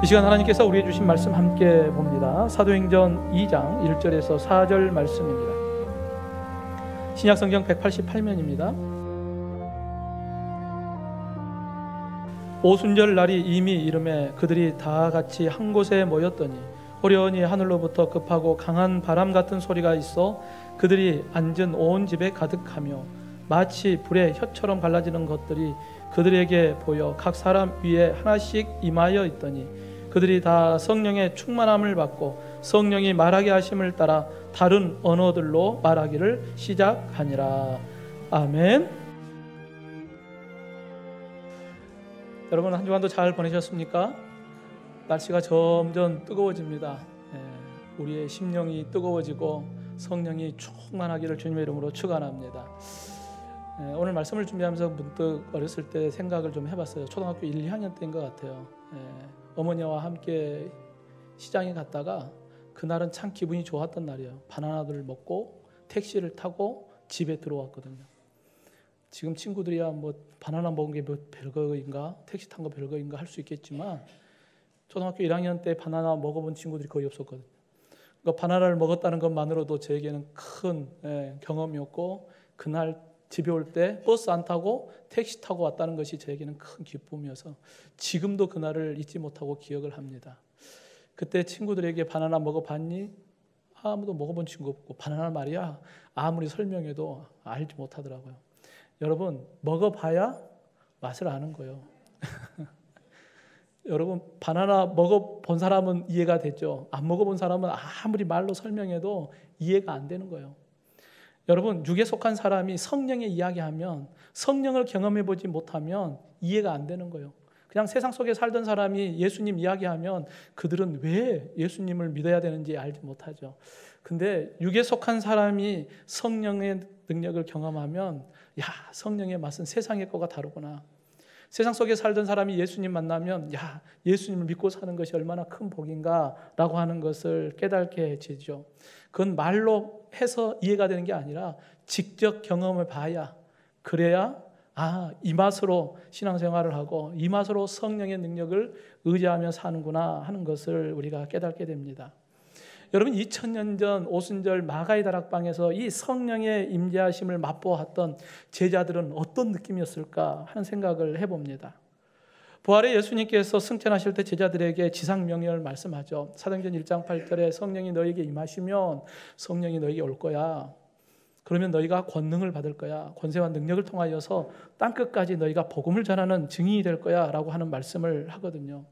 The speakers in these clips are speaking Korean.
이 시간 하나님께서 우리에게 주신 말씀 함께 봅니다. 사도행전 2장 1절에서 4절 말씀입니다. 신약성경 188면입니다. 오순절 날이 이미 이름에 그들이 다 같이 한 곳에 모였더니 호련히 하늘로부터 급하고 강한 바람 같은 소리가 있어 그들이 앉은 온 집에 가득하며 마치 불의 혀처럼 갈라지는 것들이 그들에게 보여 각 사람 위에 하나씩 임하여 있더니 그들이 다 성령의 충만함을 받고 성령이 말하게 하심을 따라 다른 언어들로 말하기를 시작하니라. 아멘. 여러분 한 주간도 잘 보내셨습니까? 날씨가 점점 뜨거워집니다. 우리의 심령이 뜨거워지고 성령이 충만하기를 주님의 이름으로 축원합니다. 오늘 말씀을 준비하면서 문득 어렸을 때 생각을 좀 해봤어요. 초등학교 1, 2학년 때인 것 같아요. 어머니와 함께 시장에 갔다가 그날은 참 기분이 좋았던 날이에요. 바나나들을 먹고 택시를 타고 집에 들어왔거든요. 지금 친구들이야 뭐 바나나 먹은 게 별거인가, 택시 탄 거 별거인가 할 수 있겠지만 초등학교 1학년 때 바나나 먹어본 친구들이 거의 없었거든요. 그러니까 바나나를 먹었다는 것만으로도 저에게는 큰 경험이었고, 그날 집에 올 때 버스 안 타고 택시 타고 왔다는 것이 저에게는 큰 기쁨이어서 지금도 그날을 잊지 못하고 기억을 합니다. 그때 친구들에게 바나나 먹어봤니? 아무도 먹어본 친구 없고, 바나나 말이야 아무리 설명해도 알지 못하더라고요. 여러분, 먹어봐야 맛을 아는 거예요. 여러분, 바나나 먹어본 사람은 이해가 됐죠. 안 먹어본 사람은 아무리 말로 설명해도 이해가 안 되는 거예요. 여러분, 육에 속한 사람이 성령의 이야기하면, 성령을 경험해보지 못하면 이해가 안 되는 거예요. 그냥 세상 속에 살던 사람이 예수님 이야기하면 그들은 왜 예수님을 믿어야 되는지 알지 못하죠. 근데 육에 속한 사람이 성령의 능력을 경험하면, 야, 성령의 맛은 세상의 거가 다르구나. 세상 속에 살던 사람이 예수님 만나면, 야, 예수님을 믿고 사는 것이 얼마나 큰 복인가 라고 하는 것을 깨닫게 되죠. 그건 말로 해서 이해가 되는 게 아니라 직접 경험을 봐야, 그래야 이 맛으로 신앙생활을 하고 이 맛으로 성령의 능력을 의지하며 사는구나 하는 것을 우리가 깨닫게 됩니다. 여러분, 2000년 전 오순절 마가의 다락방에서 이 성령의 임재하심을 맛보았던 제자들은 어떤 느낌이었을까 하는 생각을 해봅니다. 부활의 예수님께서 승천하실 때 제자들에게 지상명령을 말씀하죠. 사도행전 1장 8절에 성령이 너에게 임하시면 성령이 너에게 올 거야. 그러면 너희가 권능을 받을 거야. 권세와 능력을 통하여서 땅끝까지 너희가 복음을 전하는 증인이 될 거야 라고 하는 말씀을 하거든요.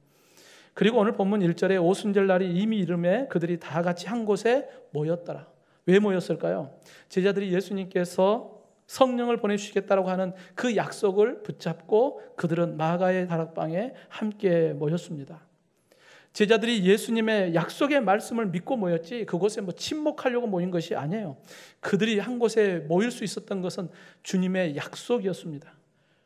그리고 오늘 본문 1절에 오순절 날이 이미 이름에 그들이 다 같이 한 곳에 모였더라. 왜 모였을까요? 제자들이 예수님께서 성령을 보내주시겠다고 하는 그 약속을 붙잡고 그들은 마가의 다락방에 함께 모였습니다. 제자들이 예수님의 약속의 말씀을 믿고 모였지 그곳에 침묵하려고 모인 것이 아니에요. 그들이 한 곳에 모일 수 있었던 것은 주님의 약속이었습니다.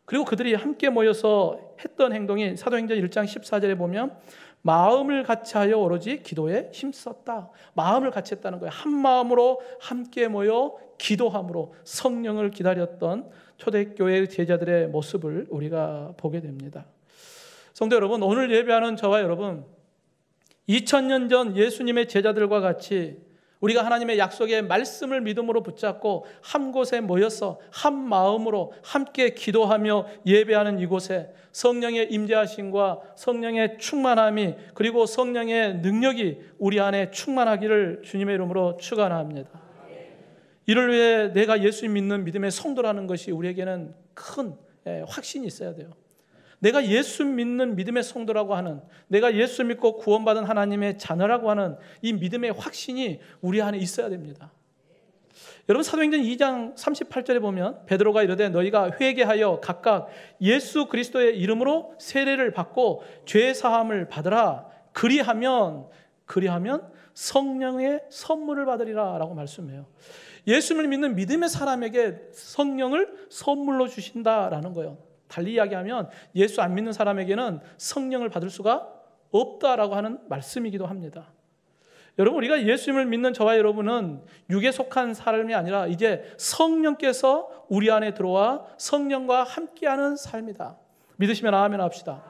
그리고 그들이 함께 모여서 했던 행동이 사도행전 1장 14절에 보면 마음을 같이하여 오로지 기도에 힘썼다. 마음을 같이 했다는 거예요. 한 마음으로 함께 모여 기도함으로 성령을 기다렸던 초대교회의 제자들의 모습을 우리가 보게 됩니다. 성도 여러분, 오늘 예배하는 저와 여러분, 2000년 전 예수님의 제자들과 같이 우리가 하나님의 약속의 말씀을 믿음으로 붙잡고 한 곳에 모여서 한 마음으로 함께 기도하며 예배하는 이곳에 성령의 임재하심과 성령의 충만함이, 그리고 성령의 능력이 우리 안에 충만하기를 주님의 이름으로 축원합니다. 이를 위해 내가 예수 믿는 믿음의 성도라는 것이 우리에게는 큰 확신이 있어야 돼요. 내가 예수 믿는 믿음의 성도라고 하는, 내가 예수 믿고 구원받은 하나님의 자녀라고 하는 이 믿음의 확신이 우리 안에 있어야 됩니다. 여러분, 사도행전 2장 38절에 보면 베드로가 이르되 너희가 회개하여 각각 예수 그리스도의 이름으로 세례를 받고 죄 사함을 받으라. 그리하면 성령의 선물을 받으리라 라고 말씀해요. 예수를 믿는 믿음의 사람에게 성령을 선물로 주신다라는 거예요. 달리 이야기하면 예수 안 믿는 사람에게는 성령을 받을 수가 없다라고 하는 말씀이기도 합니다. 여러분, 우리가 예수님을 믿는 저와 여러분은 육에 속한 삶이 아니라 이제 성령께서 우리 안에 들어와 성령과 함께하는 삶이다. 믿으시면 아멘 합시다.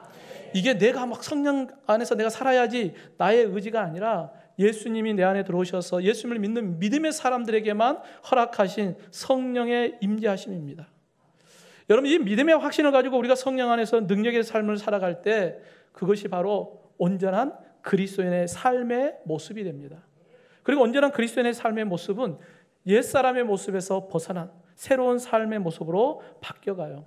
이게 내가 막 성령 안에서 내가 살아야지 나의 의지가 아니라 예수님이 내 안에 들어오셔서 예수님을 믿는 믿음의 사람들에게만 허락하신 성령의 임재하심입니다. 여러분, 이 믿음의 확신을 가지고 우리가 성령 안에서 능력의 삶을 살아갈 때 그것이 바로 온전한 그리스도인의 삶의 모습이 됩니다. 그리고 온전한 그리스도인의 삶의 모습은 옛사람의 모습에서 벗어난 새로운 삶의 모습으로 바뀌어가요.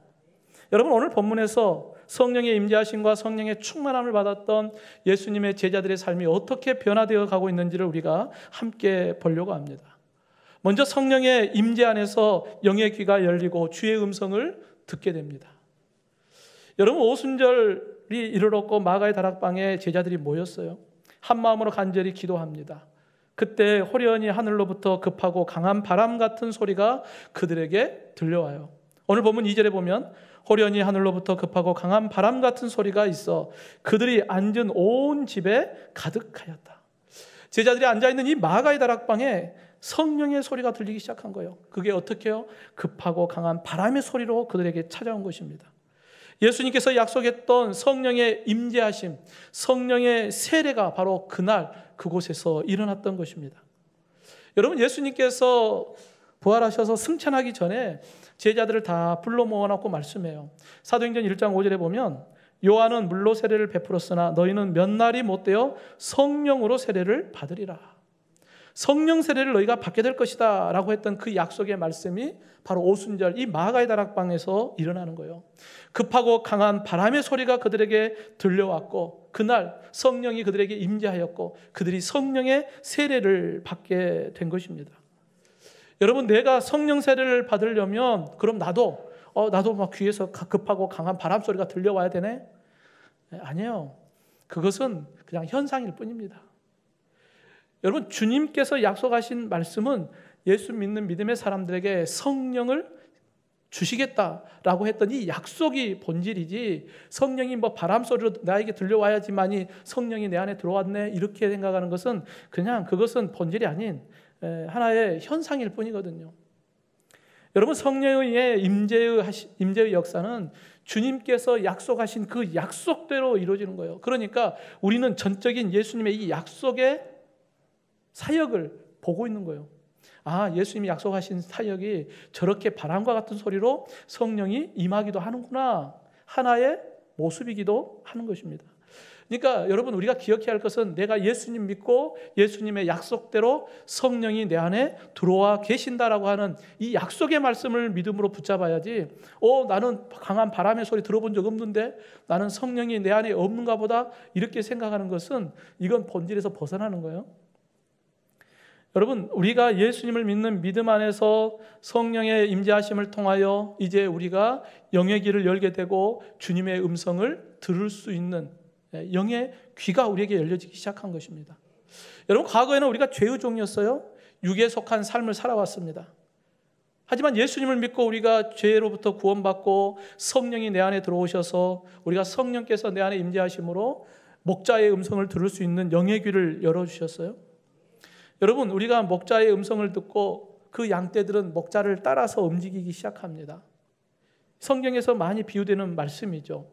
여러분, 오늘 본문에서 성령의 임재하심과 성령의 충만함을 받았던 예수님의 제자들의 삶이 어떻게 변화되어 가고 있는지를 우리가 함께 보려고 합니다. 먼저 성령의 임재 안에서 영의 귀가 열리고 주의 음성을 듣게 됩니다. 여러분, 오순절이 이르렀고 마가의 다락방에 제자들이 모였어요. 한 마음으로 간절히 기도합니다. 그때 호련히 하늘로부터 급하고 강한 바람 같은 소리가 그들에게 들려와요. 오늘 본문 2절에 보면 호련히 하늘로부터 급하고 강한 바람 같은 소리가 있어 그들이 앉은 온 집에 가득하였다. 제자들이 앉아있는 이 마가의 다락방에 성령의 소리가 들리기 시작한 거예요. 그게 어떻게요? 급하고 강한 바람의 소리로 그들에게 찾아온 것입니다. 예수님께서 약속했던 성령의 임재하심, 성령의 세례가 바로 그날 그곳에서 일어났던 것입니다. 여러분, 예수님께서 부활하셔서 승천하기 전에 제자들을 다 불러 모아놓고 말씀해요. 사도행전 1장 5절에 보면 요한은 물로 세례를 베풀었으나 너희는 몇 날이 못되어 성령으로 세례를 받으리라. 성령 세례를 너희가 받게 될 것이다 라고 했던 그 약속의 말씀이 바로 오순절 이 마가의 다락방에서 일어나는 거예요. 급하고 강한 바람의 소리가 그들에게 들려왔고 그날 성령이 그들에게 임재하였고 그들이 성령의 세례를 받게 된 것입니다. 여러분, 내가 성령 세례를 받으려면 그럼 나도 막 귀에서 급하고 강한 바람 소리가 들려와야 되네? 아니에요. 그것은 그냥 현상일 뿐입니다. 여러분, 주님께서 약속하신 말씀은 예수 믿는 믿음의 사람들에게 성령을 주시겠다라고 했던 이 약속이 본질이지, 성령이 뭐 바람 소리로 나에게 들려와야지만이 성령이 내 안에 들어왔네 이렇게 생각하는 것은 그냥 그것은 본질이 아닌 하나의 현상일 뿐이거든요. 여러분, 성령의 임재의 역사는 주님께서 약속하신 그 약속대로 이루어지는 거예요. 그러니까 우리는 전적인 예수님의 이 약속의 사역을 보고 있는 거예요. 아, 예수님이 약속하신 사역이 저렇게 바람과 같은 소리로 성령이 임하기도 하는구나. 하나의 모습이기도 하는 것입니다. 그러니까 여러분, 우리가 기억해야 할 것은 내가 예수님 믿고 예수님의 약속대로 성령이 내 안에 들어와 계신다라고 하는 이 약속의 말씀을 믿음으로 붙잡아야지, 나는 강한 바람의 소리 들어본 적 없는데 나는 성령이 내 안에 없는가 보다 이렇게 생각하는 것은 이건 본질에서 벗어나는 거예요. 여러분, 우리가 예수님을 믿는 믿음 안에서 성령의 임재하심을 통하여 이제 우리가 영의 귀를 열게 되고 주님의 음성을 들을 수 있는 영의 귀가 우리에게 열려지기 시작한 것입니다. 여러분, 과거에는 우리가 죄의 종이었어요. 육에 속한 삶을 살아왔습니다. 하지만 예수님을 믿고 우리가 죄로부터 구원받고 성령이 내 안에 들어오셔서 우리가 성령께서 내 안에 임재하심으로 목자의 음성을 들을 수 있는 영의 귀를 열어주셨어요. 여러분, 우리가 목자의 음성을 듣고 그 양떼들은 목자를 따라서 움직이기 시작합니다. 성경에서 많이 비유되는 말씀이죠.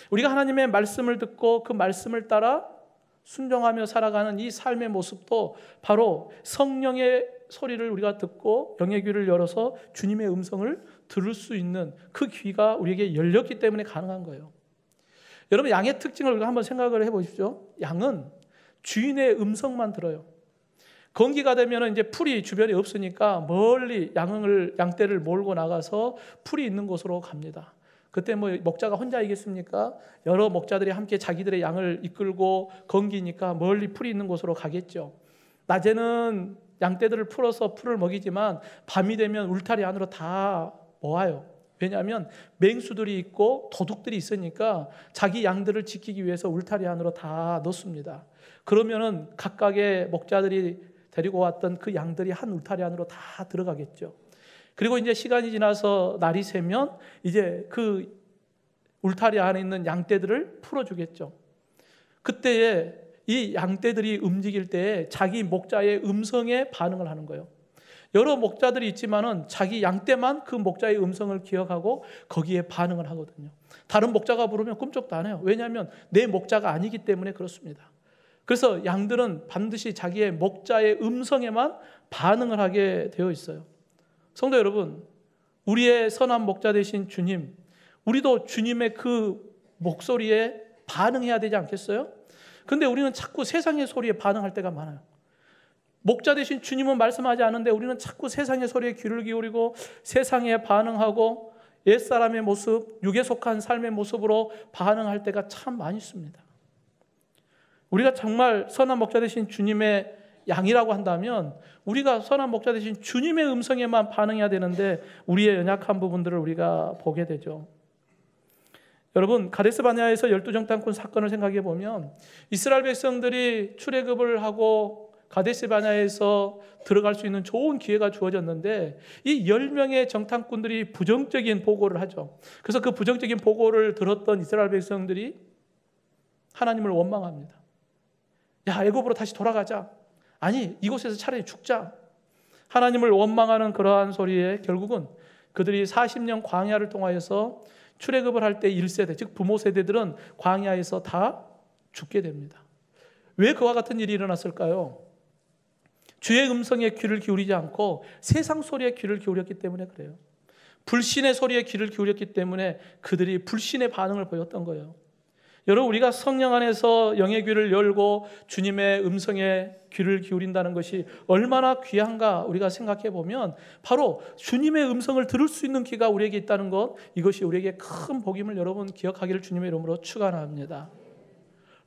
우리가 하나님의 말씀을 듣고 그 말씀을 따라 순종하며 살아가는 이 삶의 모습도 바로 성령의 소리를 우리가 듣고 영의 귀를 열어서 주님의 음성을 들을 수 있는 그 귀가 우리에게 열렸기 때문에 가능한 거예요. 여러분, 양의 특징을 우리가 한번 생각을 해보십시오. 양은 주인의 음성만 들어요. 건기가 되면 이제 풀이 주변에 없으니까 멀리 양떼를 몰고 나가서 풀이 있는 곳으로 갑니다. 그때 뭐 목자가 혼자이겠습니까? 여러 목자들이 함께 자기들의 양을 이끌고 건기니까 멀리 풀이 있는 곳으로 가겠죠. 낮에는 양떼들을 풀어서 풀을 먹이지만 밤이 되면 울타리 안으로 다 모아요. 왜냐하면 맹수들이 있고 도둑들이 있으니까 자기 양들을 지키기 위해서 울타리 안으로 다 넣습니다. 그러면은 각각의 목자들이 데리고 왔던 그 양들이 한 울타리 안으로 다 들어가겠죠. 그리고 이제 시간이 지나서 날이 새면 이제 그 울타리 안에 있는 양떼들을 풀어주겠죠. 그때에 이 양떼들이 움직일 때에 자기 목자의 음성에 반응을 하는 거예요. 여러 목자들이 있지만은 자기 양떼만 그 목자의 음성을 기억하고 거기에 반응을 하거든요. 다른 목자가 부르면 꿈쩍도 안 해요. 왜냐하면 내 목자가 아니기 때문에 그렇습니다. 그래서 양들은 반드시 자기의 목자의 음성에만 반응을 하게 되어 있어요. 성도 여러분, 우리의 선한 목자 되신 주님, 우리도 주님의 그 목소리에 반응해야 되지 않겠어요? 근데 우리는 자꾸 세상의 소리에 반응할 때가 많아요. 목자 되신 주님은 말씀하지 않은데 우리는 자꾸 세상의 소리에 귀를 기울이고 세상에 반응하고 옛사람의 모습, 육에 속한 삶의 모습으로 반응할 때가 참 많이 있습니다. 우리가 정말 선한 목자 되신 주님의 양이라고 한다면 우리가 선한 목자 되신 주님의 음성에만 반응해야 되는데 우리의 연약한 부분들을 우리가 보게 되죠. 여러분, 가데스 바네아에서 12정탐꾼 사건을 생각해 보면 이스라엘 백성들이 출애굽을 하고 가데스 바네아에서 들어갈 수 있는 좋은 기회가 주어졌는데 이 10명의 정탐꾼들이 부정적인 보고를 하죠. 그래서 그 부정적인 보고를 들었던 이스라엘 백성들이 하나님을 원망합니다. 야, 애굽으로 다시 돌아가자. 아니, 이곳에서 차라리 죽자. 하나님을 원망하는 그러한 소리에 결국은 그들이 40년 광야를 통하여서 출애굽을 할 때 1세대, 즉 부모 세대들은 광야에서 다 죽게 됩니다. 왜 그와 같은 일이 일어났을까요? 주의 음성에 귀를 기울이지 않고 세상 소리에 귀를 기울였기 때문에 그래요. 불신의 소리에 귀를 기울였기 때문에 그들이 불신의 반응을 보였던 거예요. 여러분, 우리가 성령 안에서 영의 귀를 열고 주님의 음성에 귀를 기울인다는 것이 얼마나 귀한가 우리가 생각해 보면 바로 주님의 음성을 들을 수 있는 귀가 우리에게 있다는 것, 이것이 우리에게 큰 복임을 여러분 기억하기를 주님의 이름으로 축원합니다.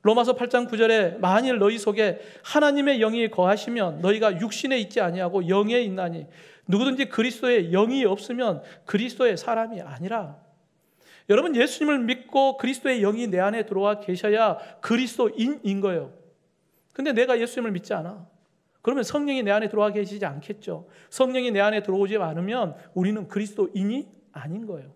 로마서 8장 9절에 만일 너희 속에 하나님의 영이 거하시면 너희가 육신에 있지 아니하고 영에 있나니 누구든지 그리스도의 영이 없으면 그리스도의 사람이 아니라. 여러분, 예수님을 믿고 그리스도의 영이 내 안에 들어와 계셔야 그리스도인인 거예요. 근데 내가 예수님을 믿지 않아. 그러면 성령이 내 안에 들어와 계시지 않겠죠. 성령이 내 안에 들어오지 않으면 우리는 그리스도인이 아닌 거예요.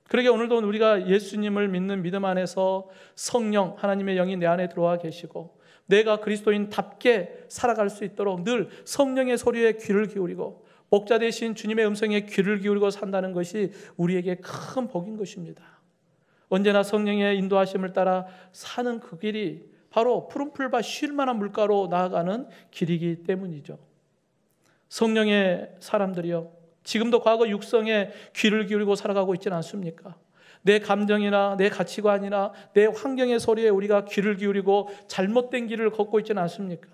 그러게 오늘도 우리가 예수님을 믿는 믿음 안에서 성령, 하나님의 영이 내 안에 들어와 계시고 내가 그리스도인답게 살아갈 수 있도록 늘 성령의 소리에 귀를 기울이고 목자 되신 주님의 음성에 귀를 기울이고 산다는 것이 우리에게 큰 복인 것입니다. 언제나 성령의 인도하심을 따라 사는 그 길이 바로 푸른 풀과 쉴 만한 물가로 나아가는 길이기 때문이죠. 성령의 사람들이요, 지금도 과거 육성에 귀를 기울이고 살아가고 있지는 않습니까? 내 감정이나 내 가치관이나 내 환경의 소리에 우리가 귀를 기울이고 잘못된 길을 걷고 있지는 않습니까?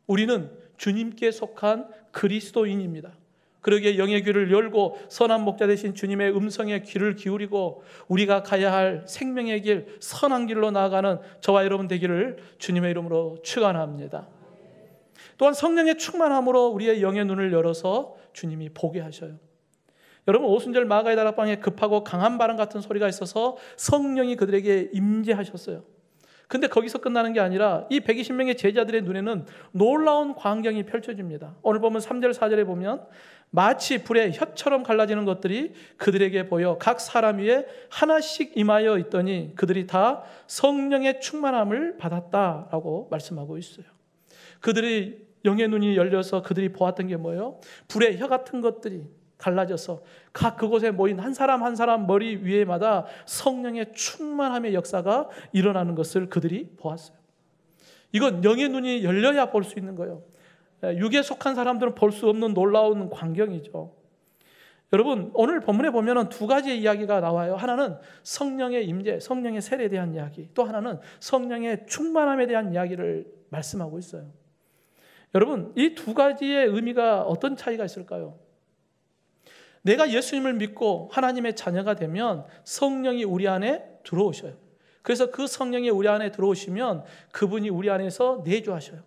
우리는 주님께 속한 그리스도인입니다. 그러기에 영의 귀를 열고 선한 목자 되신 주님의 음성에 귀를 기울이고 우리가 가야 할 생명의 길, 선한 길로 나아가는 저와 여러분 되기를 주님의 이름으로 축원합니다. 또한 성령의 충만함으로 우리의 영의 눈을 열어서 주님이 보게 하셔요. 여러분, 오순절 마가의 다락방에 급하고 강한 바람 같은 소리가 있어서 성령이 그들에게 임재하셨어요. 근데 거기서 끝나는 게 아니라 이 120명의 제자들의 눈에는 놀라운 광경이 펼쳐집니다. 오늘 보면 3절 4절에 보면 마치 불에 혀처럼 갈라지는 것들이 그들에게 보여 각 사람 위에 하나씩 임하여 있더니 그들이 다 성령의 충만함을 받았다라고 말씀하고 있어요. 그들이 영의 눈이 열려서 그들이 보았던 게 뭐예요? 불의 혀 같은 것들이 갈라져서 각 그곳에 모인 한 사람 한 사람 머리 위에마다 성령의 충만함의 역사가 일어나는 것을 그들이 보았어요. 이건 영의 눈이 열려야 볼 수 있는 거예요. 육에 속한 사람들은 볼 수 없는 놀라운 광경이죠. 여러분, 오늘 본문에 보면 두 가지의 이야기가 나와요. 하나는 성령의 임재, 성령의 세례에 대한 이야기, 또 하나는 성령의 충만함에 대한 이야기를 말씀하고 있어요. 여러분, 이 두 가지의 의미가 어떤 차이가 있을까요? 내가 예수님을 믿고 하나님의 자녀가 되면 성령이 우리 안에 들어오셔요. 그래서 그 성령이 우리 안에 들어오시면 그분이 우리 안에서 내주하셔요.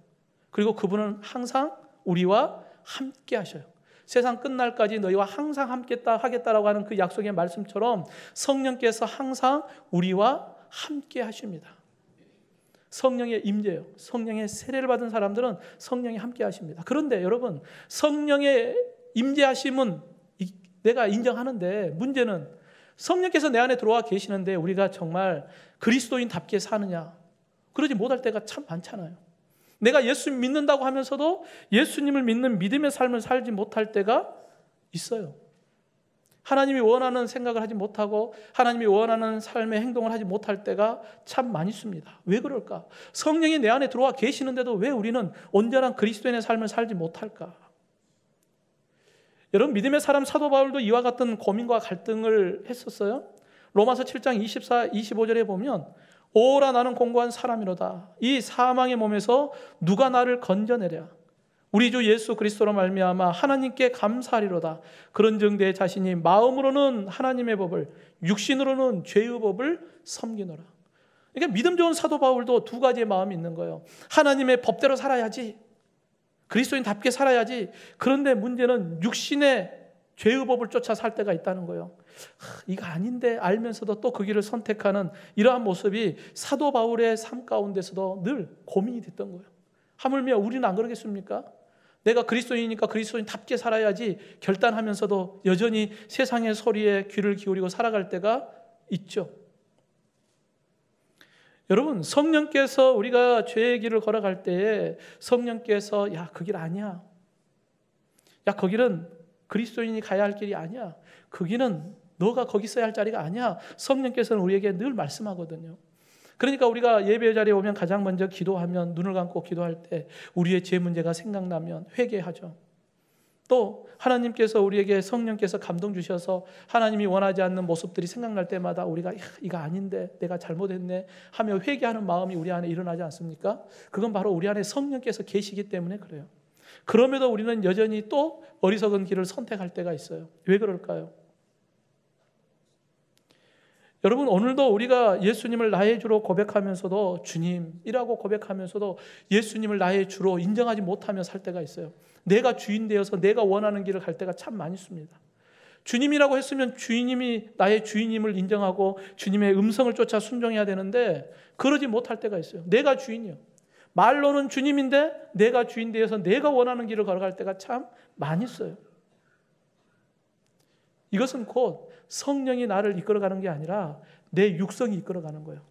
그리고 그분은 항상 우리와 함께 하셔요. 세상 끝날까지 너희와 항상 함께 하겠다라고 하는 그 약속의 말씀처럼 성령께서 항상 우리와 함께 하십니다. 성령의 임재요. 성령의 세례를 받은 사람들은 성령이 함께 하십니다. 그런데 여러분, 성령의 임재하심은 내가 인정하는데 문제는 성령께서 내 안에 들어와 계시는데 우리가 정말 그리스도인답게 사느냐? 그러지 못할 때가 참 많잖아요. 내가 예수 믿는다고 하면서도 예수님을 믿는 믿음의 삶을 살지 못할 때가 있어요. 하나님이 원하는 생각을 하지 못하고 하나님이 원하는 삶의 행동을 하지 못할 때가 참 많이 있습니다. 왜 그럴까? 성령이 내 안에 들어와 계시는데도 왜 우리는 온전한 그리스도인의 삶을 살지 못할까? 여러분, 믿음의 사람 사도 바울도 이와 같은 고민과 갈등을 했었어요. 로마서 7장 24, 25절에 보면 오라 나는 공고한 사람이로다. 이 사망의 몸에서 누가 나를 건져내랴. 우리 주 예수 그리스도로 말미암아 하나님께 감사하리로다. 그런즉 내 자신이 마음으로는 하나님의 법을, 육신으로는 죄의 법을 섬기노라. 그러니까 믿음 좋은 사도 바울도 두 가지의 마음이 있는 거예요. 하나님의 법대로 살아야지, 그리스도인답게 살아야지. 그런데 문제는 육신의 죄의 법을 쫓아 살 때가 있다는 거예요. 이거 아닌데 알면서도 또 그 길을 선택하는 이러한 모습이 사도 바울의 삶 가운데서도 늘 고민이 됐던 거예요. 하물며 우리는 안 그러겠습니까? 내가 그리스도인이니까 그리스도인답게 살아야지 결단하면서도 여전히 세상의 소리에 귀를 기울이고 살아갈 때가 있죠. 여러분, 성령께서 우리가 죄의 길을 걸어갈 때에 성령께서 야, 그 길 아니야. 야, 그 길은 그리스도인이 가야 할 길이 아니야. 그 길은 너가 거기 있어야 할 자리가 아니야. 성령께서는 우리에게 늘 말씀하거든요. 그러니까 우리가 예배 자리에 오면 가장 먼저 기도하면, 눈을 감고 기도할 때 우리의 죄 문제가 생각나면 회개하죠. 또 하나님께서 우리에게 성령께서 감동 주셔서 하나님이 원하지 않는 모습들이 생각날 때마다 우리가 이거 아닌데 내가 잘못했네 하며 회개하는 마음이 우리 안에 일어나지 않습니까? 그건 바로 우리 안에 성령께서 계시기 때문에 그래요. 그럼에도 우리는 여전히 또 어리석은 길을 선택할 때가 있어요. 왜 그럴까요? 여러분, 오늘도 우리가 예수님을 나의 주로 고백하면서도 주님이라고 고백하면서도 예수님을 나의 주로 인정하지 못하며 살 때가 있어요. 내가 주인 되어서 내가 원하는 길을 갈 때가 참 많이 있습니다. 주님이라고 했으면 주님이 나의 주인임을 인정하고 주님의 음성을 쫓아 순종해야 되는데 그러지 못할 때가 있어요. 내가 주인이요. 말로는 주님인데 내가 주인 되어서 내가 원하는 길을 걸어갈 때가 참 많이 있어요. 이것은 곧 성령이 나를 이끌어가는 게 아니라 내 육성이 이끌어가는 거예요.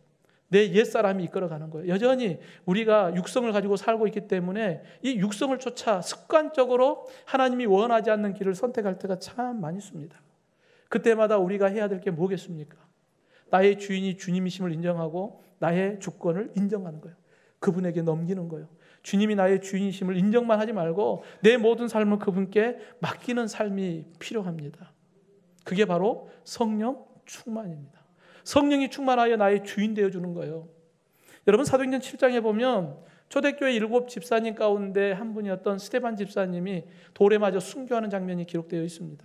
내 옛사람이 이끌어가는 거예요. 여전히 우리가 육성을 가지고 살고 있기 때문에 이 육성을 쫓아 습관적으로 하나님이 원하지 않는 길을 선택할 때가 참 많이 있습니다. 그때마다 우리가 해야 될 게 뭐겠습니까? 나의 주인이 주님이심을 인정하고 나의 주권을 인정하는 거예요. 그분에게 넘기는 거예요. 주님이 나의 주인이심을 인정만 하지 말고 내 모든 삶을 그분께 맡기는 삶이 필요합니다. 그게 바로 성령 충만입니다. 성령이 충만하여 나의 주인 되어주는 거예요. 여러분, 사도행전 7장에 보면 초대교회 7 집사님 가운데 한 분이었던 스데반 집사님이 돌에 맞아 순교하는 장면이 기록되어 있습니다.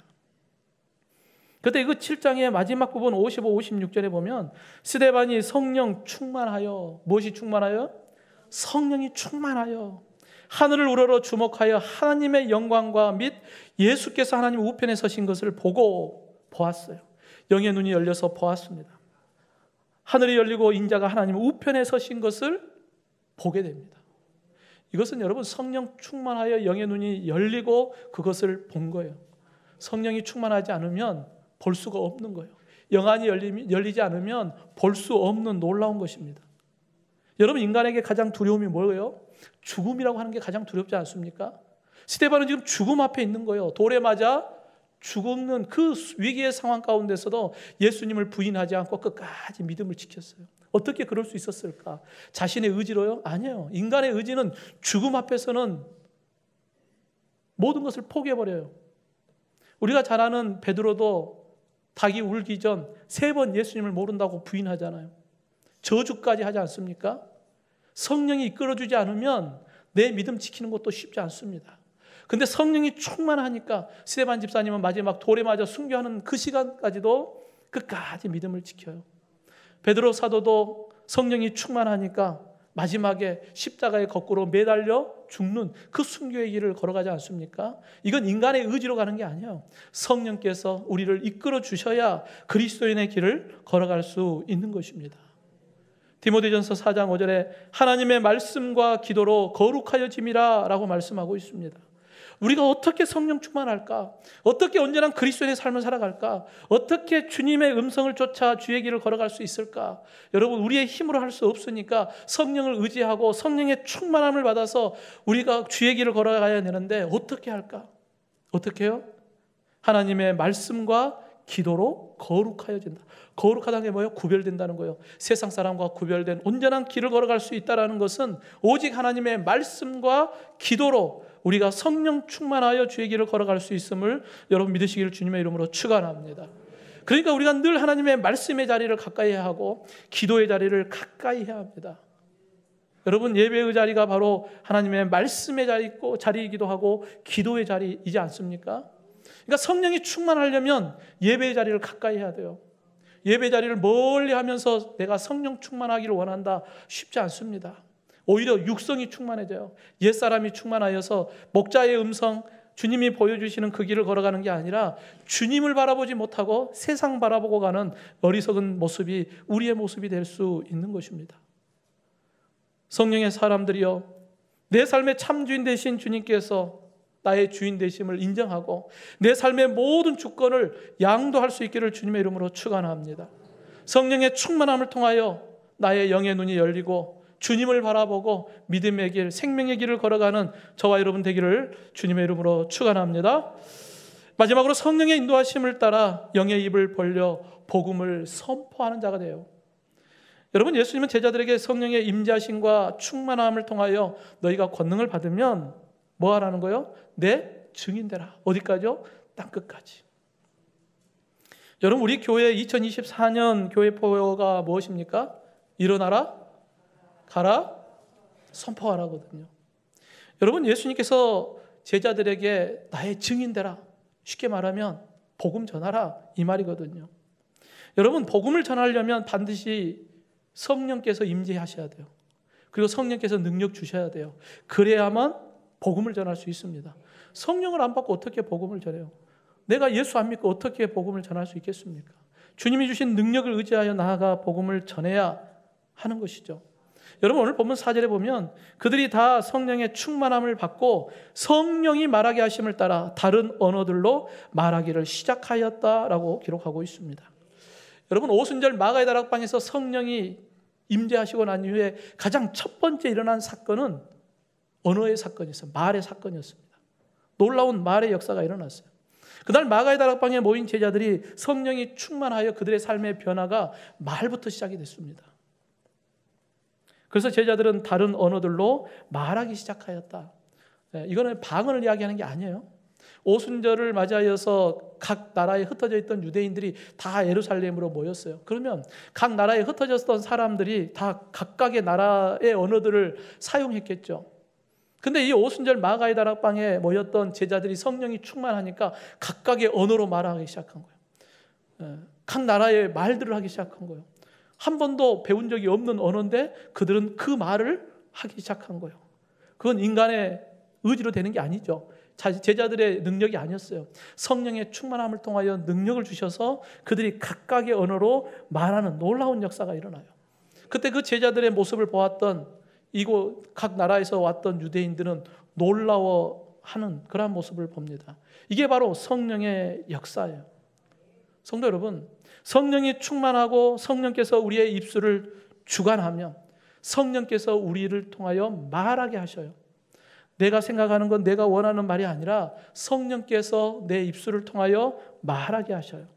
그때 그 7장의 마지막 부분 55, 56절에 보면 스데반이 성령 충만하여, 무엇이 충만하여? 성령이 충만하여 하늘을 우러러 주목하여 하나님의 영광과 및 예수께서 하나님 우편에 서신 것을 보고 보았어요. 영의 눈이 열려서 보았습니다. 하늘이 열리고 인자가 하나님 우편에 서신 것을 보게 됩니다. 이것은 여러분 성령 충만하여 영의 눈이 열리고 그것을 본 거예요. 성령이 충만하지 않으면 볼 수가 없는 거예요. 영안이 열리지 않으면 볼 수 없는 놀라운 것입니다. 여러분, 인간에게 가장 두려움이 뭐예요? 죽음이라고 하는 게 가장 두렵지 않습니까? 스데반은 지금 죽음 앞에 있는 거예요. 돌에 맞아 죽는 그 위기의 상황 가운데서도 예수님을 부인하지 않고 끝까지 믿음을 지켰어요. 어떻게 그럴 수 있었을까? 자신의 의지로요? 아니에요. 인간의 의지는 죽음 앞에서는 모든 것을 포기해버려요. 우리가 잘 아는 베드로도 닭이 울기 전 3번 예수님을 모른다고 부인하잖아요. 저주까지 하지 않습니까? 성령이 이끌어주지 않으면 내 믿음 지키는 것도 쉽지 않습니다. 근데 성령이 충만하니까 스데반 집사님은 마지막 돌에 맞아 순교하는 그 시간까지도 끝까지 믿음을 지켜요. 베드로 사도도 성령이 충만하니까 마지막에 십자가에 거꾸로 매달려 죽는 그 순교의 길을 걸어가지 않습니까? 이건 인간의 의지로 가는 게 아니에요. 성령께서 우리를 이끌어 주셔야 그리스도인의 길을 걸어갈 수 있는 것입니다. 디모데전서 4장 5절에 하나님의 말씀과 기도로 거룩하여짐이라 라고 말씀하고 있습니다. 우리가 어떻게 성령 충만할까? 어떻게 온전한 그리스도인의 삶을 살아갈까? 어떻게 주님의 음성을 쫓아 주의 길을 걸어갈 수 있을까? 여러분, 우리의 힘으로 할 수 없으니까 성령을 의지하고 성령의 충만함을 받아서 우리가 주의 길을 걸어가야 되는데 어떻게 할까? 어떻게 해요? 하나님의 말씀과 기도로 거룩하여진다. 거룩하다는 게 뭐예요? 구별된다는 거예요. 세상 사람과 구별된 온전한 길을 걸어갈 수 있다는 것은 오직 하나님의 말씀과 기도로 우리가 성령 충만하여 주의 길을 걸어갈 수 있음을 여러분 믿으시기를 주님의 이름으로 축원합니다. 그러니까 우리가 늘 하나님의 말씀의 자리를 가까이 해야 하고 기도의 자리를 가까이 해야 합니다. 여러분, 예배의 자리가 바로 하나님의 말씀의 자리이기도 하고 기도의 자리이지 않습니까? 그러니까 성령이 충만하려면 예배의 자리를 가까이 해야 돼요. 예배 자리를 멀리 하면서 내가 성령 충만하기를 원한다, 쉽지 않습니다. 오히려 육성이 충만해져요. 옛사람이 충만하여서 목자의 음성, 주님이 보여주시는 그 길을 걸어가는 게 아니라 주님을 바라보지 못하고 세상 바라보고 가는 어리석은 모습이 우리의 모습이 될 수 있는 것입니다. 성령의 사람들이여, 내 삶의 참주인 되신 주님께서 나의 주인 되심을 인정하고 내 삶의 모든 주권을 양도할 수 있기를 주님의 이름으로 축원합니다. 성령의 충만함을 통하여 나의 영의 눈이 열리고 주님을 바라보고 믿음의 길, 생명의 길을 걸어가는 저와 여러분 되기를 주님의 이름으로 축원합니다. 마지막으로 성령의 인도하심을 따라 영의 입을 벌려 복음을 선포하는 자가 돼요. 여러분, 예수님은 제자들에게 성령의 임재하심과 충만함을 통하여 너희가 권능을 받으면 뭐 하라는 거예요? 내 증인 되라. 어디까지요? 땅끝까지. 여러분, 우리 교회 2024년 교회 포효가 무엇입니까? 일어나라, 가라, 선포하라거든요. 여러분, 예수님께서 제자들에게 나의 증인 되라, 쉽게 말하면 복음 전하라, 이 말이거든요. 여러분, 복음을 전하려면 반드시 성령께서 임재하셔야 돼요. 그리고 성령께서 능력 주셔야 돼요. 그래야만 복음을 전할 수 있습니다. 성령을 안 받고 어떻게 복음을 전해요? 내가 예수 안 믿고 어떻게 복음을 전할 수 있겠습니까? 주님이 주신 능력을 의지하여 나아가 복음을 전해야 하는 것이죠. 여러분, 오늘 본문 4절에 보면 그들이 다 성령의 충만함을 받고 성령이 말하게 하심을 따라 다른 언어들로 말하기를 시작하였다라고 기록하고 있습니다. 여러분, 오순절 마가의 다락방에서 성령이 임재하시고 난 이후에 가장 첫 번째 일어난 사건은 언어의 사건이었어요. 말의 사건이었습니다. 놀라운 말의 역사가 일어났어요. 그날 마가의 다락방에 모인 제자들이 성령이 충만하여 그들의 삶의 변화가 말부터 시작이 됐습니다. 그래서 제자들은 다른 언어들로 말하기 시작하였다. 이거는 방언을 이야기하는 게 아니에요. 오순절을 맞이하여서 각 나라에 흩어져 있던 유대인들이 다 예루살렘으로 모였어요. 그러면 각 나라에 흩어졌던 사람들이 다 각각의 나라의 언어들을 사용했겠죠. 근데 이 오순절 마가의 다락방에 모였던 제자들이 성령이 충만하니까 각각의 언어로 말하기 시작한 거예요. 각 나라의 말들을 하기 시작한 거예요. 한 번도 배운 적이 없는 언어인데 그들은 그 말을 하기 시작한 거예요. 그건 인간의 의지로 되는 게 아니죠. 제자들의 능력이 아니었어요. 성령의 충만함을 통하여 능력을 주셔서 그들이 각각의 언어로 말하는 놀라운 역사가 일어나요. 그때 그 제자들의 모습을 보았던 이곳 각 나라에서 왔던 유대인들은 놀라워하는 그런 모습을 봅니다. 이게 바로 성령의 역사예요. 성도 여러분, 성령이 충만하고 성령께서 우리의 입술을 주관하면 성령께서 우리를 통하여 말하게 하셔요. 내가 생각하는 건 내가 원하는 말이 아니라 성령께서 내 입술을 통하여 말하게 하셔요.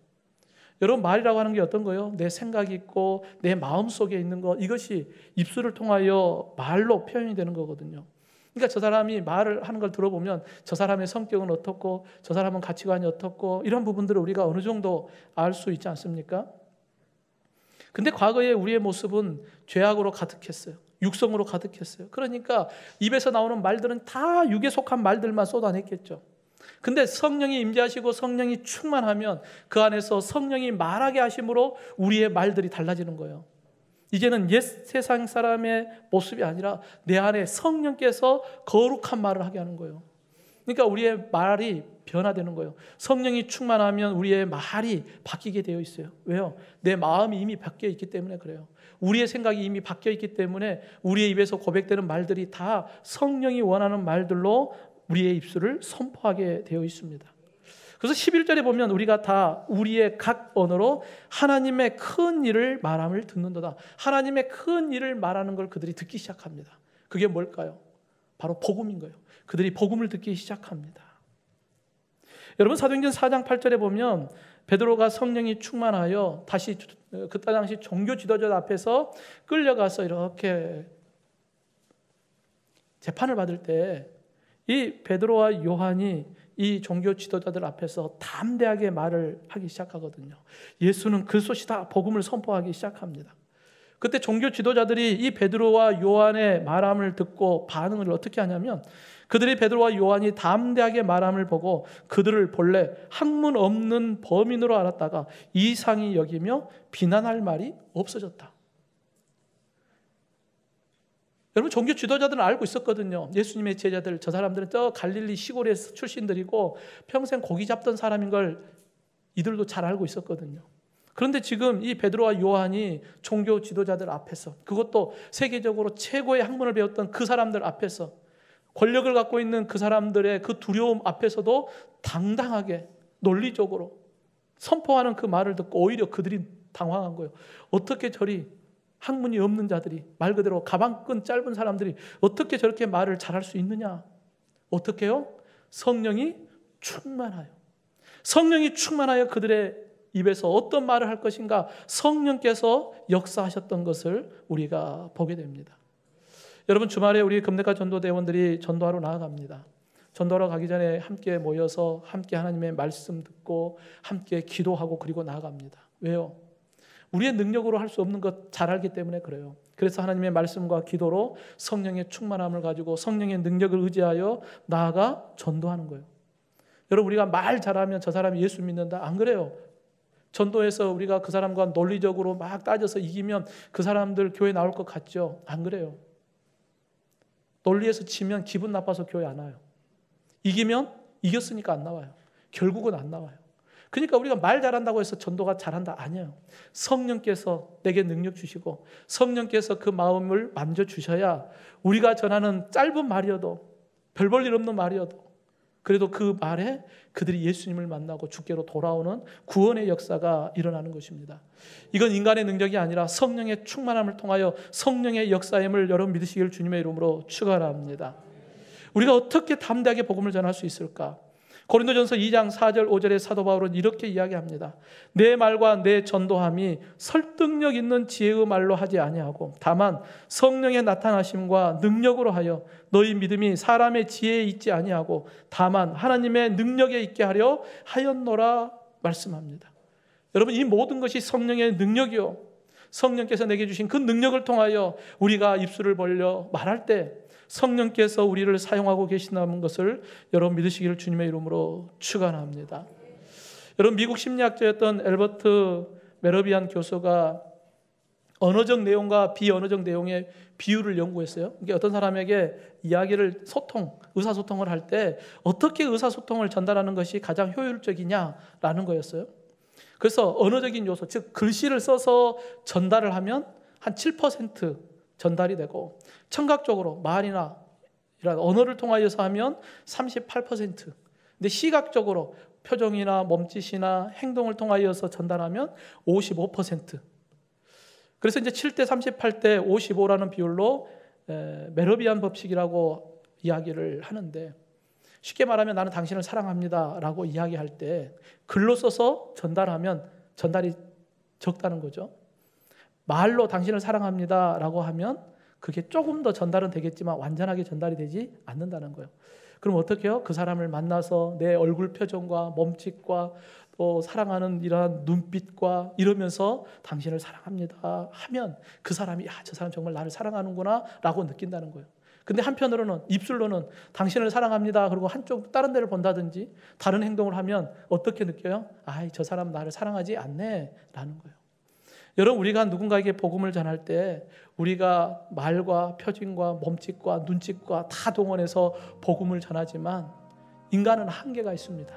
여러분, 말이라고 하는 게 어떤 거예요? 내 생각이 있고 내 마음속에 있는 것, 이것이 입술을 통하여 말로 표현이 되는 거거든요. 그러니까 저 사람이 말을 하는 걸 들어보면 저 사람의 성격은 어떻고 저 사람은 가치관이 어떻고 이런 부분들을 우리가 어느 정도 알 수 있지 않습니까? 근데 과거에 우리의 모습은 죄악으로 가득했어요. 육성으로 가득했어요. 그러니까 입에서 나오는 말들은 다 육에 속한 말들만 쏟아냈겠죠. 근데 성령이 임재하시고 성령이 충만하면 그 안에서 성령이 말하게 하심으로 우리의 말들이 달라지는 거예요. 이제는 옛 세상 사람의 모습이 아니라 내 안에 성령께서 거룩한 말을 하게 하는 거예요. 그러니까 우리의 말이 변화되는 거예요. 성령이 충만하면 우리의 말이 바뀌게 되어 있어요. 왜요? 내 마음이 이미 바뀌어 있기 때문에 그래요. 우리의 생각이 이미 바뀌어 있기 때문에 우리의 입에서 고백되는 말들이 다 성령이 원하는 말들로 우리의 입술을 선포하게 되어 있습니다. 그래서 11절에 보면 우리가 다 우리의 각 언어로 하나님의 큰 일을 말함을 듣는도다. 하나님의 큰 일을 말하는 걸 그들이 듣기 시작합니다. 그게 뭘까요? 바로 복음인 거예요. 그들이 복음을 듣기 시작합니다. 여러분, 사도행전 4장 8절에 보면 베드로가 성령이 충만하여 다시 그때 당시 종교 지도자들 앞에서 끌려가서 이렇게 재판을 받을 때 이 베드로와 요한이 이 종교 지도자들 앞에서 담대하게 말을 하기 시작하거든요. 예수는 그리스도시다, 복음을 선포하기 시작합니다. 그때 종교 지도자들이 이 베드로와 요한의 말함을 듣고 반응을 어떻게 하냐면, 그들이 베드로와 요한이 담대하게 말함을 보고 그들을 본래 학문 없는 범인으로 알았다가 이상히 여기며 비난할 말이 없어졌다. 여러분, 종교 지도자들은 알고 있었거든요. 예수님의 제자들, 저 사람들은 저 갈릴리 시골의 출신들이고 평생 고기 잡던 사람인 걸 이들도 잘 알고 있었거든요. 그런데 지금 이 베드로와 요한이 종교 지도자들 앞에서, 그것도 세계적으로 최고의 학문을 배웠던 그 사람들 앞에서, 권력을 갖고 있는 그 사람들의 그 두려움 앞에서도 당당하게 논리적으로 선포하는 그 말을 듣고 오히려 그들이 당황한 거예요. 어떻게 저리 학문이 없는 자들이, 말 그대로 가방끈 짧은 사람들이 어떻게 저렇게 말을 잘할 수 있느냐? 어떻게요? 성령이 충만하여. 성령이 충만하여 그들의 입에서 어떤 말을 할 것인가? 성령께서 역사하셨던 것을 우리가 보게 됩니다. 여러분, 주말에 우리 금내가 전도대원들이 전도하러 나아갑니다. 전도하러 가기 전에 함께 모여서 함께 하나님의 말씀 듣고 함께 기도하고 그리고 나아갑니다. 왜요? 우리의 능력으로 할 수 없는 것 잘 알기 때문에 그래요. 그래서 하나님의 말씀과 기도로 성령의 충만함을 가지고 성령의 능력을 의지하여 나아가 전도하는 거예요. 여러분, 우리가 말 잘하면 저 사람이 예수 믿는다? 안 그래요. 전도해서 우리가 그 사람과 논리적으로 막 따져서 이기면 그 사람들 교회 나올 것 같죠? 안 그래요. 논리에서 지면 기분 나빠서 교회 안 와요. 이기면 이겼으니까 안 나와요. 결국은 안 나와요. 그러니까 우리가 말 잘한다고 해서 전도가 잘한다? 아니에요. 성령께서 내게 능력 주시고 성령께서 그 마음을 만져주셔야 우리가 전하는 짧은 말이어도, 별 볼 일 없는 말이어도 그래도 그 말에 그들이 예수님을 만나고 주께로 돌아오는 구원의 역사가 일어나는 것입니다. 이건 인간의 능력이 아니라 성령의 충만함을 통하여 성령의 역사임을 여러분 믿으시길 주님의 이름으로 축원합니다. 우리가 어떻게 담대하게 복음을 전할 수 있을까? 고린도전서 2장 4절 5절에 사도 바울은 이렇게 이야기합니다. 내 말과 내 전도함이 설득력 있는 지혜의 말로 하지 아니하고 다만 성령의 나타나심과 능력으로 하여 너희 믿음이 사람의 지혜에 있지 아니하고 다만 하나님의 능력에 있게 하려 하였노라 말씀합니다. 여러분, 이 모든 것이 성령의 능력이요, 성령께서 내게 주신 그 능력을 통하여 우리가 입술을 벌려 말할 때 성령께서 우리를 사용하고 계신다는 것을 여러분 믿으시기를 주님의 이름으로 축원합니다. 여러분, 미국 심리학자였던 엘버트 메러비안 교수가 언어적 내용과 비언어적 내용의 비율을 연구했어요. 이게 어떤 사람에게 이야기를 의사소통을 할 때 어떻게 의사소통을 전달하는 것이 가장 효율적이냐라는 거였어요. 그래서 언어적인 요소, 즉 글씨를 써서 전달을 하면 한 7% 전달이 되고, 청각적으로 말이나 이런 언어를 통하여서 하면 38%, 근데 시각적으로 표정이나 몸짓이나 행동을 통하여서 전달하면 55%. 그래서 이제 7대 38대 55라는 비율로 메러비안 법칙이라고 이야기를 하는데, 쉽게 말하면 나는 당신을 사랑합니다라고 이야기할 때 글로 써서 전달하면 전달이 적다는 거죠. 말로 당신을 사랑합니다라고 하면 그게 조금 더 전달은 되겠지만 완전하게 전달이 되지 않는다는 거예요. 그럼 어떻게 해요? 그 사람을 만나서 내 얼굴 표정과 몸짓과 또 사랑하는 이러한 눈빛과 이러면서 당신을 사랑합니다 하면 그 사람이 저 사람 정말 나를 사랑하는구나 라고 느낀다는 거예요. 근데 한편으로는 입술로는 당신을 사랑합니다 그리고 한쪽 다른 데를 본다든지 다른 행동을 하면 어떻게 느껴요? 저 사람 나를 사랑하지 않네 라는 거예요. 여러분, 우리가 누군가에게 복음을 전할 때 우리가 말과 표정과 몸짓과 눈짓과 다 동원해서 복음을 전하지만 인간은 한계가 있습니다.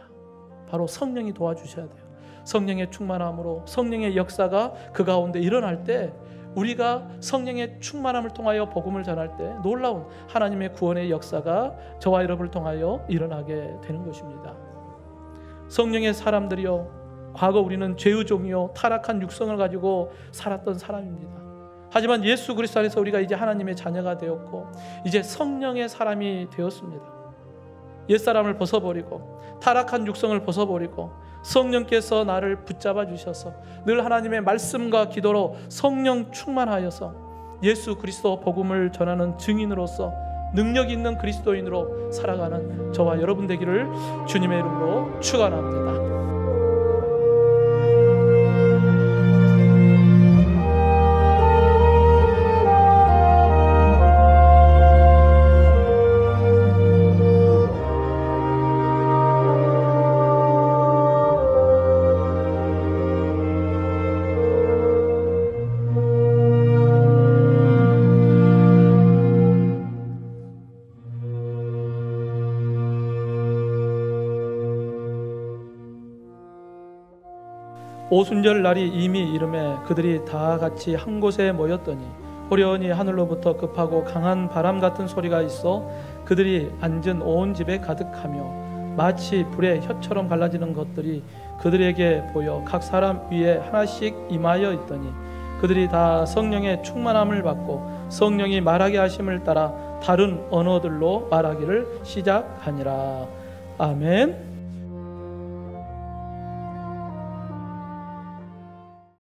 바로 성령이 도와주셔야 돼요. 성령의 충만함으로 성령의 역사가 그 가운데 일어날 때 우리가 성령의 충만함을 통하여 복음을 전할 때 놀라운 하나님의 구원의 역사가 저와 여러분을 통하여 일어나게 되는 것입니다. 성령의 사람들이요, 과거 우리는 죄의 종이요 타락한 육성을 가지고 살았던 사람입니다. 하지만 예수 그리스도 안에서 우리가 이제 하나님의 자녀가 되었고 이제 성령의 사람이 되었습니다. 옛사람을 벗어버리고 타락한 육성을 벗어버리고 성령께서 나를 붙잡아 주셔서 늘 하나님의 말씀과 기도로 성령 충만하여서 예수 그리스도 복음을 전하는 증인으로서 능력 있는 그리스도인으로 살아가는 저와 여러분 되기를 주님의 이름으로 축원합니다. 오순절 날이 이미 이름에 그들이 다 같이 한 곳에 모였더니 호련히 하늘로부터 급하고 강한 바람 같은 소리가 있어 그들이 앉은 온 집에 가득하며 마치 불에 혀처럼 갈라지는 것들이 그들에게 보여 각 사람 위에 하나씩 임하여 있더니 그들이 다 성령의 충만함을 받고 성령이 말하게 하심을 따라 다른 언어들로 말하기를 시작하니라. 아멘.